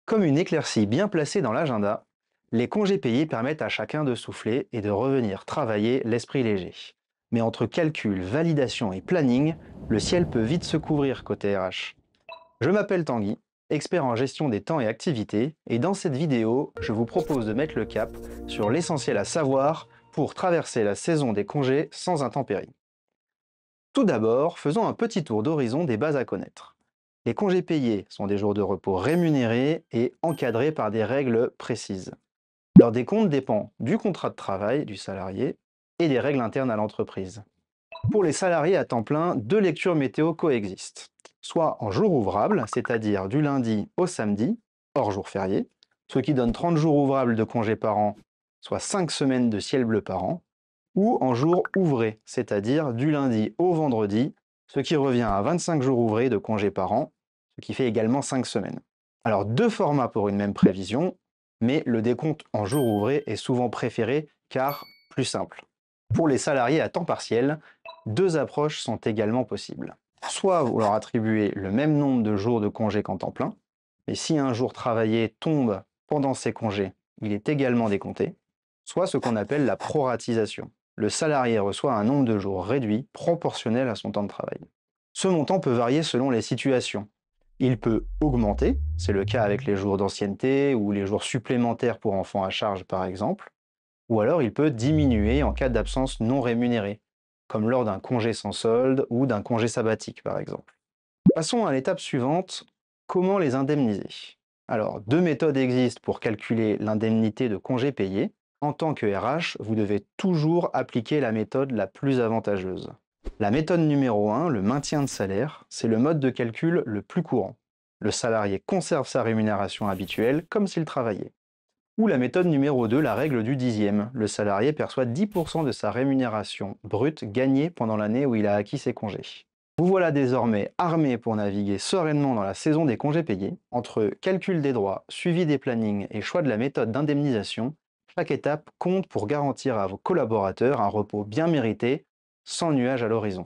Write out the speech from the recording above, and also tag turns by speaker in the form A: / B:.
A: Comme une éclaircie bien placée dans l'agenda, les congés payés permettent à chacun de souffler et de revenir travailler l'esprit léger. Mais entre calcul, validation et planning, le ciel peut vite se couvrir côté RH. Je m'appelle Tanguy, expert en gestion des temps et activités, et dans cette vidéo, je vous propose de mettre le cap sur l'essentiel à savoir pour traverser la saison des congés sans intempéries. Tout d'abord, faisons un petit tour d'horizon des bases à connaître. Les congés payés sont des jours de repos rémunérés et encadrés par des règles précises. Leur décompte dépend du contrat de travail du salarié et des règles internes à l'entreprise. Pour les salariés à temps plein, deux lectures météo coexistent. Soit en jours ouvrables, c'est-à-dire du lundi au samedi, hors jour férié, ce qui donne 30 jours ouvrables de congés par an, soit 5 semaines de ciel bleu par an, ou en jours ouvrés, c'est-à-dire du lundi au vendredi, ce qui revient à 25 jours ouvrés de congés par an, ce qui fait également 5 semaines. Alors deux formats pour une même prévision, mais le décompte en jours ouvrés est souvent préféré car plus simple. Pour les salariés à temps partiel, deux approches sont également possibles. Soit vous leur attribuez le même nombre de jours de congés qu'en temps plein, mais si un jour travaillé tombe pendant ces congés, il est également décompté, soit ce qu'on appelle la proratisation. Le salarié reçoit un nombre de jours réduit proportionnel à son temps de travail. Ce montant peut varier selon les situations. Il peut augmenter, c'est le cas avec les jours d'ancienneté ou les jours supplémentaires pour enfants à charge par exemple, ou alors il peut diminuer en cas d'absence non rémunérée, comme lors d'un congé sans solde ou d'un congé sabbatique par exemple. Passons à l'étape suivante, comment les indemniser? Alors, deux méthodes existent pour calculer l'indemnité de congé payé. En tant que RH, vous devez toujours appliquer la méthode la plus avantageuse. La méthode numéro 1, le maintien de salaire, c'est le mode de calcul le plus courant. Le salarié conserve sa rémunération habituelle comme s'il travaillait. Ou la méthode numéro 2, la règle du dixième. Le salarié perçoit 10% de sa rémunération brute gagnée pendant l'année où il a acquis ses congés. Vous voilà désormais armé pour naviguer sereinement dans la saison des congés payés. Entre calcul des droits, suivi des plannings et choix de la méthode d'indemnisation, chaque étape compte pour garantir à vos collaborateurs un repos bien mérité, sans nuage à l'horizon.